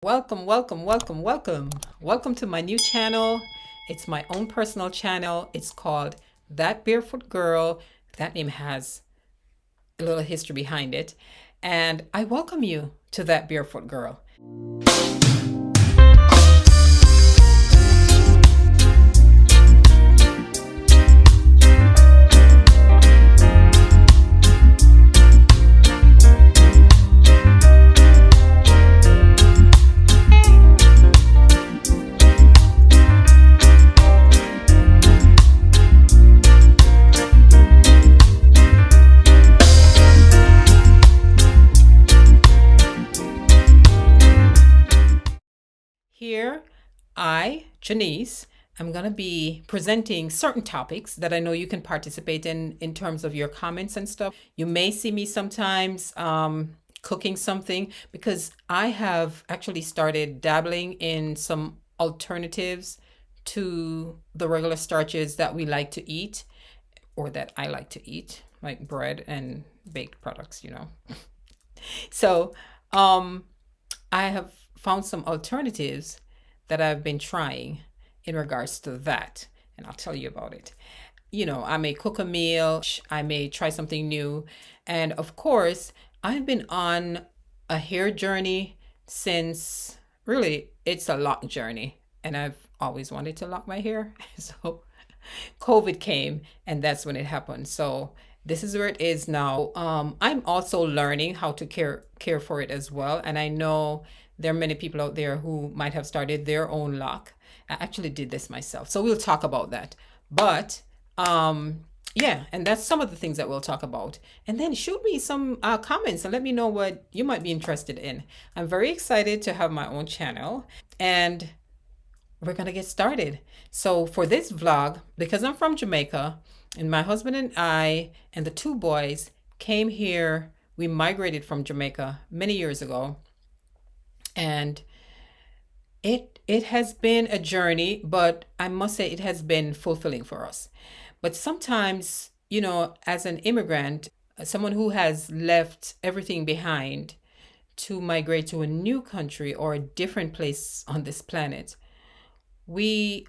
Welcome, welcome, welcome, welcome. Welcome to my new channel. It's my own personal channel. It's called That Barefoot Girl. That name has a little history behind it. And I welcome you to That Barefoot Girl. Here, Janice, I'm going to be presenting certain topics that I know you can participate in terms of your comments and stuff. You may see me sometimes cooking something because I have actually started dabbling in some alternatives to the regular starches that we like to eat or that I like to eat, like bread and baked products. So, um, I have found some alternatives that I've been trying in regards to that, and I'll tell you about it. I may cook a meal, I may try something new, and of course, I've been on a hair journey since really it's a lock journey, and I've always wanted to lock my hair. So COVID came, and that's when it happened. So this is where it is now. I'm also learning how to care for it as well, and I know there are many people out there who might have started their own lock. I actually did this myself, so we'll talk about that. But yeah, and that's some of the things that we'll talk about. And then shoot me some comments and let me know what you might be interested in. I'm very excited to have my own channel, and we're gonna get started. So for this vlog, because I'm from Jamaica, and my husband and I and the two boys came here. We migrated from Jamaica many years ago, and it has been a journey, but I must say it has been fulfilling for us. But sometimes, as an immigrant, someone who has left everything behind to migrate to a new country or a different place on this planet, we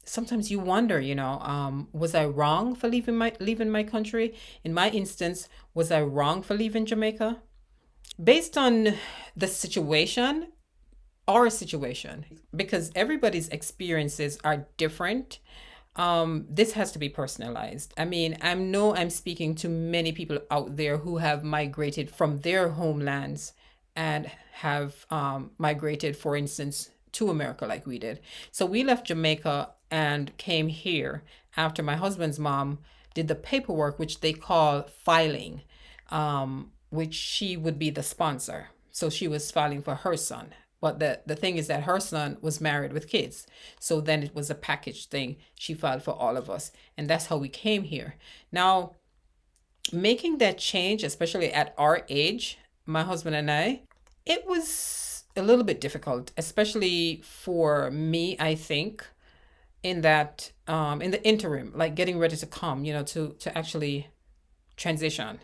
sometimes you wonder, was I wrong for leaving my country? In my instance, was I wrong for leaving Jamaica? Based on the situation, our situation, because everybody's experiences are different. This has to be personalized. I mean, I know I'm speaking to many people out there who have migrated from their homelands and have migrated, for instance, to America like we did. So we left Jamaica and came here after my husband's mom did the paperwork, which they call filing, which she would be the sponsor. So she was filing for her son. But the thing is that her son was married with kids. So then it was a package thing. She filed for all of us. And that's how we came here. Now, making that change, especially at our age, my husband and I, it was a little bit difficult, especially for me, I think, in that in the interim, like getting ready to come, to actually transition.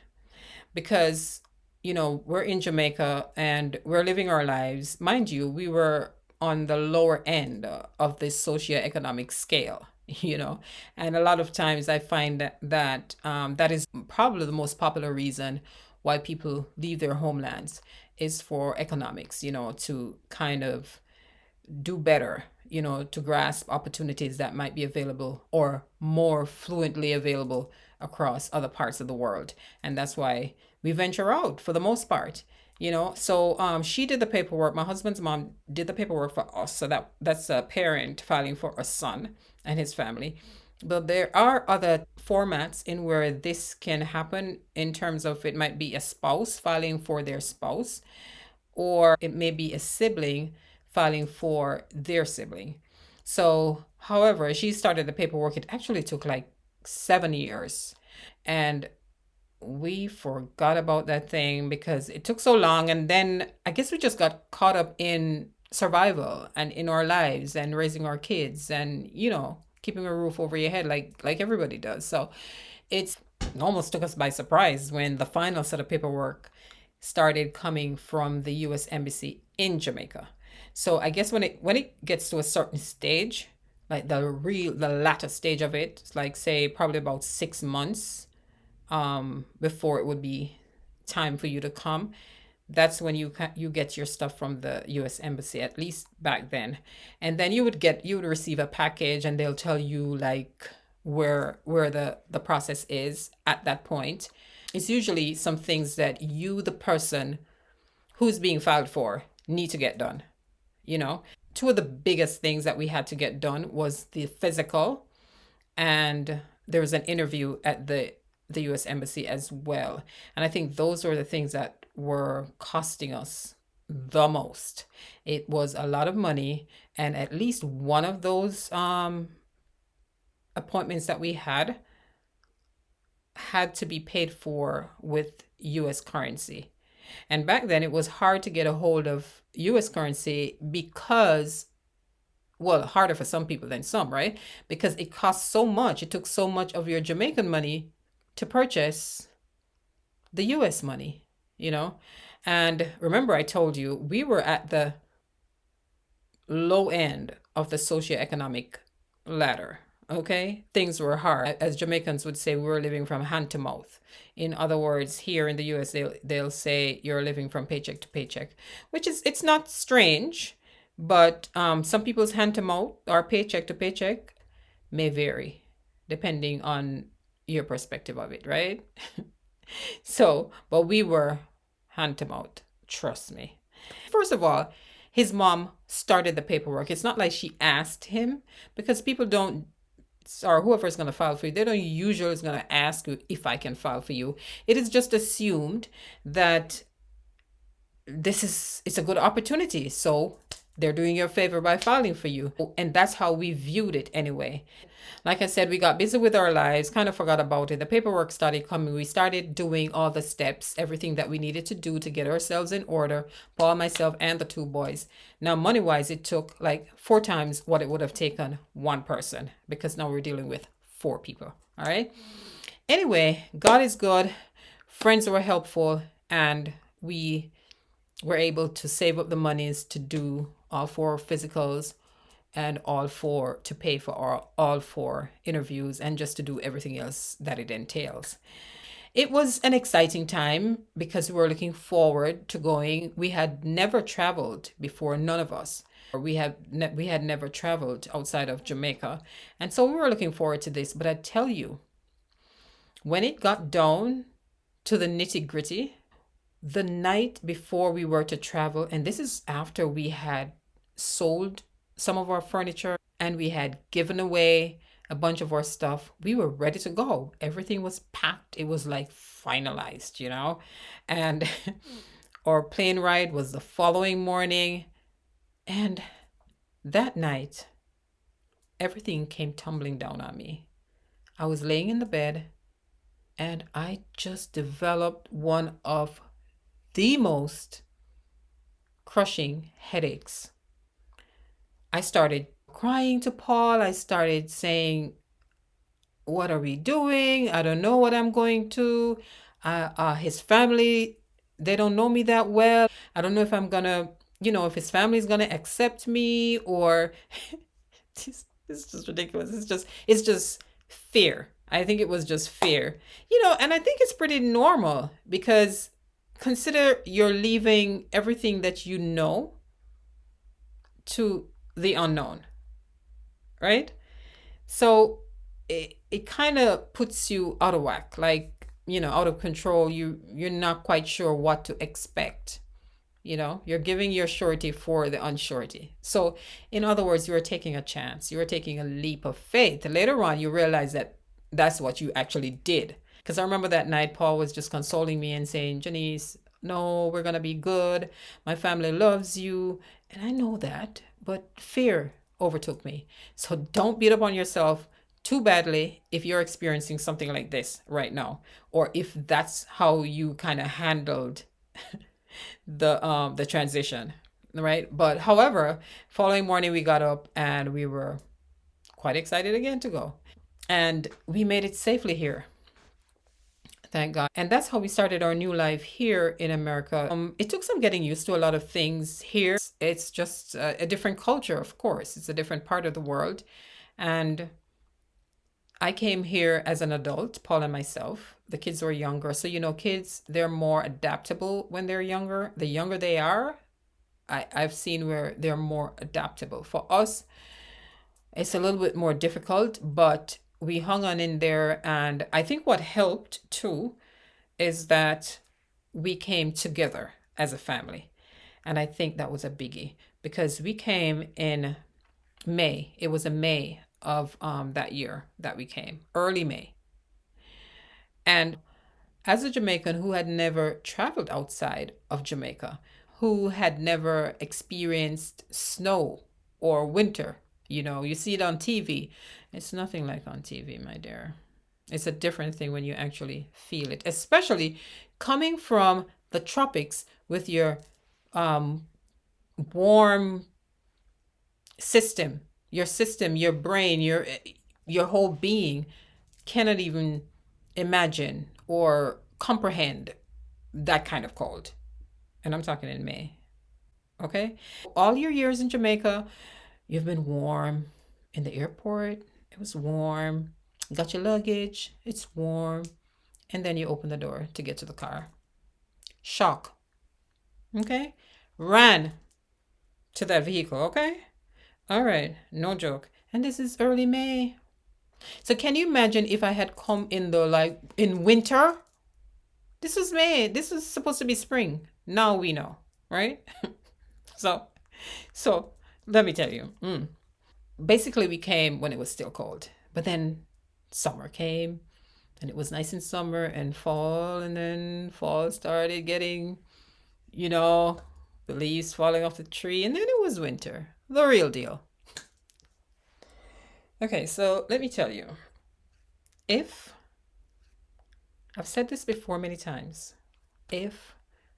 Because we're in Jamaica and we're living our lives. Mind you, we were on the lower end of this socioeconomic scale, and a lot of times I find that is probably the most popular reason why people leave their homelands is for economics, to kind of do better, to grasp opportunities that might be available or more fluently available across other parts of the world. And that's why we venture out for the most part. So she did the paperwork. My husband's mom did the paperwork for us. So that's a parent filing for a son and his family. But there are other formats in where this can happen in terms of it might be a spouse filing for their spouse, or it may be a sibling filing for their sibling. So, however, she started the paperwork. It actually took like 7 years. And we forgot about that thing because it took so long. And then I guess we just got caught up in survival and in our lives and raising our kids and, keeping a roof over your head like everybody does. So it almost took us by surprise when the final set of paperwork started coming from the US Embassy in Jamaica. So I guess when it gets to a certain stage, like the latter stage of it, it's like say probably about 6 months before it would be time for you to come. That's when you get your stuff from the U.S. Embassy, at least back then, and then you would receive a package, and they'll tell you like where the process is at that point. It's usually some things that you, the person who's being filed for, need to get done. You know, two of the biggest things that we had to get done was the physical, and there was an interview at the U.S. Embassy as well. And I think those were the things that were costing us the most. It was a lot of money, and at least one of those appointments that we had to be paid for with U.S. currency. And back then, it was hard to get a hold of U.S. currency because, well, harder for some people than some, right? Because it cost so much. It took so much of your Jamaican money to purchase the US money, you know? And remember, I told you we were at the low end of the socioeconomic ladder. Okay, things were hard. As Jamaicans would say, we were living from hand to mouth. In other words, here in the US, they'll say you're living from paycheck to paycheck, which is it's not strange, but some people's hand to mouth or paycheck to paycheck may vary depending on your perspective of it, right? So, but we were hand to mouth, trust me. First of all, his mom started the paperwork. It's not like she asked him, because people don't, or whoever's going to file for you, they don't usually is going to ask you if I can file for you. It is just assumed that it's a good opportunity. So they're doing you a favor by filing for you. And that's how we viewed it anyway. Like I said, we got busy with our lives, kind of forgot about it. The paperwork started coming. We started doing all the steps, everything that we needed to do to get ourselves in order, Paul, myself, and the two boys. Now, money wise, it took like 4 times what it would have taken one person, because now we're dealing with 4 people. All right. Anyway, God is good. Friends were helpful, and we were able to save up the monies to do all 4 physicals and to pay for all 4 interviews, and just to do everything else that it entails. It was an exciting time because we were looking forward to going. We had never traveled before, none of us. We had never traveled outside of Jamaica, and so we were looking forward to this. But I tell you, when it got down to the nitty gritty, the night before we were to travel, and this is after we had sold some of our furniture and we had given away a bunch of our stuff, we were ready to go. Everything was packed. It was like finalized, you know? And our plane ride was the following morning. And that night, everything came tumbling down on me. I was laying in the bed, and I just developed one of the most crushing headaches. I started crying to Paul. I started saying, what are we doing? I don't know what I'm going to. His family, they don't know me that well. I don't know if I'm gonna, if his family is gonna accept me, or it's just ridiculous. It's just fear. I think it was just fear, and I think it's pretty normal, because consider you're leaving everything that you know to the unknown, right? So it kind of puts you out of whack, like, out of control. You're not quite sure what to expect. You're giving your surety for the unsurety. So in other words, you are taking a chance. You are taking a leap of faith. Later on, you realize that that's what you actually did. Because I remember that night, Paul was just consoling me and saying, Janice, no, we're going to be good. My family loves you. And I know that, but fear overtook me. So don't beat up on yourself too badly if you're experiencing something like this right now, or if that's how you kind of handled the transition, right? But however, following morning we got up and we were quite excited again to go, and we made it safely here. Thank God. And that's how we started our new life here in America. It took some getting used to a lot of things here. It's just a different culture, of course. It's a different part of the world. And I came here as an adult, Paul and myself. The kids were younger. So, kids, they're more adaptable when they're younger. The younger they are, I've seen where they're more adaptable. For us, it's a little bit more difficult, but we hung on in there. And I think what helped too is that we came together as a family. And I think that was a biggie because we came in May. It was in May of that year that we came, early May. And as a Jamaican who had never traveled outside of Jamaica, who had never experienced snow or winter, you see it on TV. It's nothing like on TV, my dear. It's a different thing when you actually feel it, especially coming from the tropics with your warm system, your brain, your whole being cannot even imagine or comprehend that kind of cold. And I'm talking in May. Okay? All your years in Jamaica, you've been warm in the airport. It was warm. Got your luggage. It's warm. And then you open the door to get to the car. Shock. Okay? Ran to that vehicle. Okay? All right. No joke. And this is early May. So can you imagine if I had come in in winter? This was May. This was supposed to be spring. Now we know, right? So, so let me tell you. Basically, we came when it was still cold, but then summer came, and it was nice in summer and fall, and then fall started getting, the leaves falling off the tree, and then it was winter, the real deal. Okay, so let me tell you, if I've said this before many times, if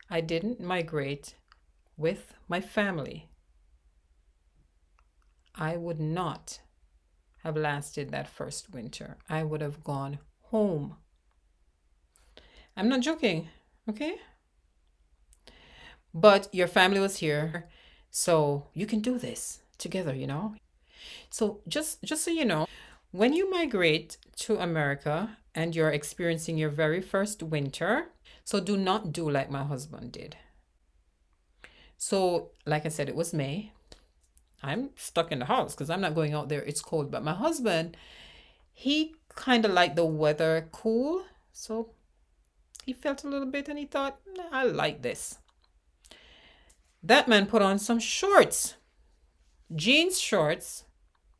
I didn't migrate with my family, I would not have lasted that first winter. I would have gone home. I'm not joking, okay? But your family was here, so you can do this together, So just so you know, when you migrate to America and you're experiencing your very first winter, so do not do like my husband did. So, like I said, it was May. I'm stuck in the house because I'm not going out there. It's cold. But my husband, he kind of liked the weather cool. So he felt a little bit and he thought, "Nah, I like this." That man put on some shorts, jeans shorts,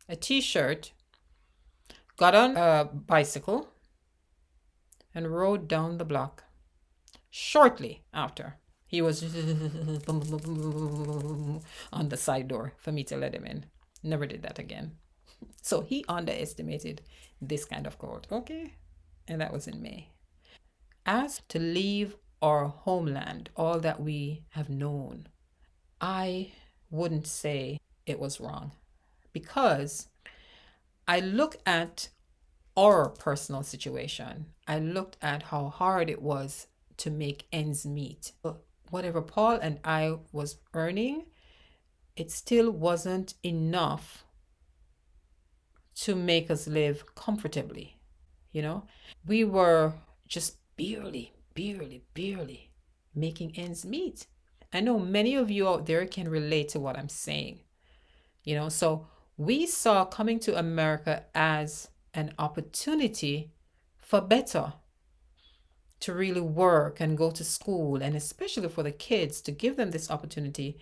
a t-shirt, got on a bicycle, and rode down the block. Shortly after, he was on the side door for me to let him in. Never did that again. So he underestimated this kind of cold. Okay. And that was in May. As to leave our homeland, all that we have known, I wouldn't say it was wrong because I look at our personal situation. I looked at how hard it was to make ends meet. Whatever Paul and I was earning, it still wasn't enough to make us live comfortably. We were just barely making ends meet. I know many of you out there can relate to what I'm saying. So we saw coming to America as an opportunity for better, to really work and go to school, and especially for the kids to give them this opportunity.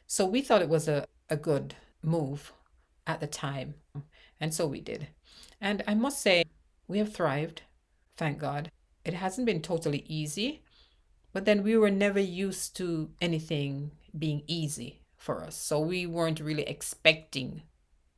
So we thought it was a good move at the time. And so we did. And I must say, we have thrived, thank God. It hasn't been totally easy, but then we were never used to anything being easy for us. So we weren't really expecting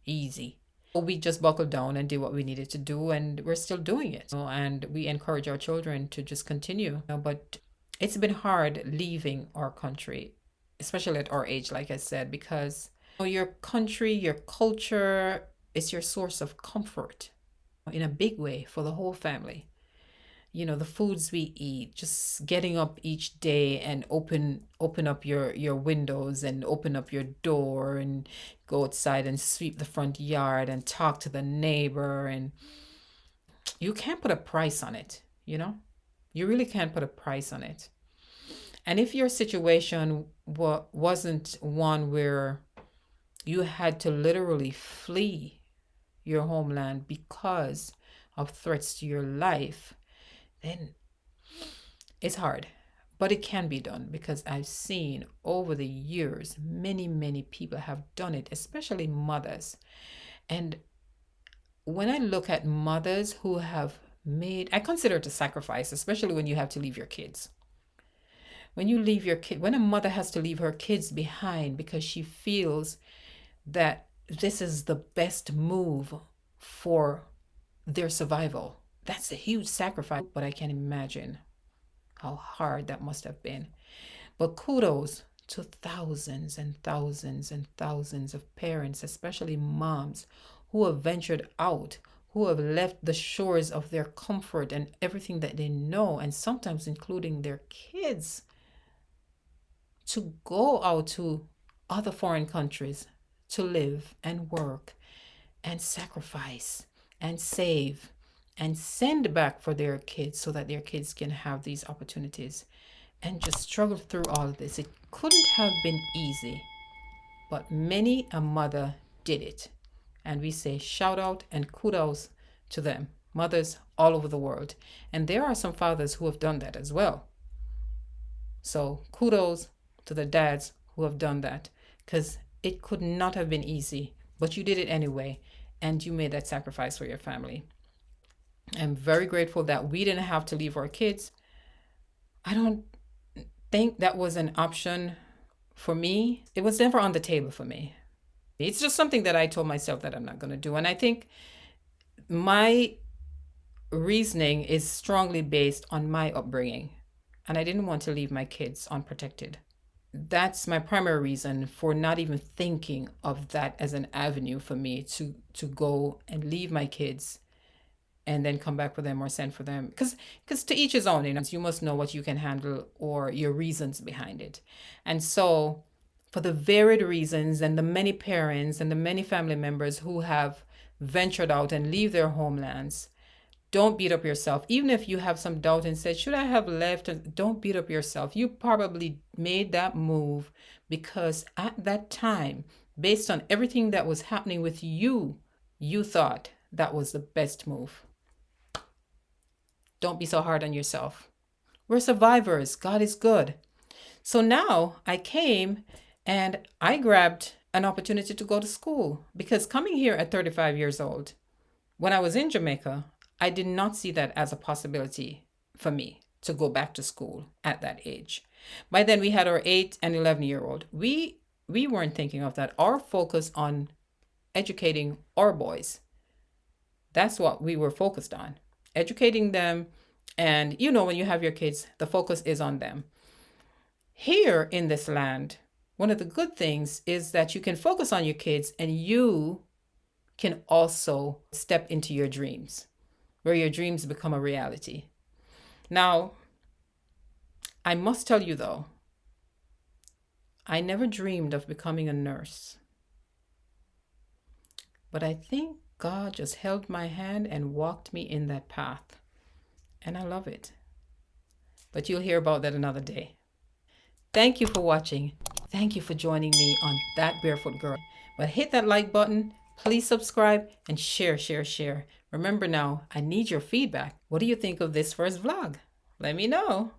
easy. We just buckled down and did what we needed to do, and we're still doing it. And we encourage our children to just continue. But it's been hard leaving our country, especially at our age, like I said, because your country, your culture is your source of comfort in a big way for the whole family. the foods we eat, just getting up each day and open up your windows and open up your door and go outside and sweep the front yard and talk to the neighbor, and you can't put a price on it, you know? You really can't put a price on it. And if your situation wasn't one where you had to literally flee your homeland because of threats to your life, then it's hard. But it can be done because I've seen over the years many, many people have done it, especially mothers. And when I look at mothers who have made, I consider it a sacrifice, especially when you have to leave your kids. When you leave your kid, when a mother has to leave her kids behind because she feels that this is the best move for their survival, that's a huge sacrifice. But I can imagine how hard that must have been. But kudos to thousands and thousands and thousands of parents, especially moms, who have ventured out, who have left the shores of their comfort and everything that they know, and sometimes including their kids, to go out to other foreign countries to live and work and sacrifice and save and send back for their kids so that their kids can have these opportunities, and just struggle through all of this. It couldn't have been easy, but many a mother did it. And we say shout out and kudos to them, mothers all over the world. And there are some fathers who have done that as well. So kudos to the dads who have done that, because it could not have been easy, but you did it anyway, and you made that sacrifice for your family. I'm very grateful that we didn't have to leave our kids. I don't think that was an option for me. It was never on the table for me. It's just something that I told myself that I'm not going to do. And I think my reasoning is strongly based on my upbringing. And I didn't want to leave my kids unprotected. That's my primary reason for not even thinking of that as an avenue for me to go and leave my kids and then come back for them or send for them. Because to each his own, you must know what you can handle or your reasons behind it. And so for the varied reasons and the many parents and the many family members who have ventured out and leave their homelands, don't beat up yourself. Even if you have some doubt and said, should I have left? Don't beat up yourself. You probably made that move because at that time, based on everything that was happening with you, you thought that was the best move. Don't be so hard on yourself. We're survivors. God is good. So now I came and I grabbed an opportunity to go to school, because coming here at 35 years old, when I was in Jamaica, I did not see that as a possibility for me to go back to school at that age. By then we had our 8 and 11-year-old. We weren't thinking of that. Our focus on educating our boys. That's what we were focused on. Educating them. And when you have your kids, the focus is on them. Here in this land, one of the good things is that you can focus on your kids and you can also step into your dreams, where your dreams become a reality. Now, I must tell you though, I never dreamed of becoming a nurse. But I think God just held my hand and walked me in that path. And I love it. But you'll hear about that another day. Thank you for watching. Thank you for joining me on That Barefoot Girl. But hit that like button, please subscribe, and share. Remember now, I need your feedback. What do you think of this first vlog? Let me know.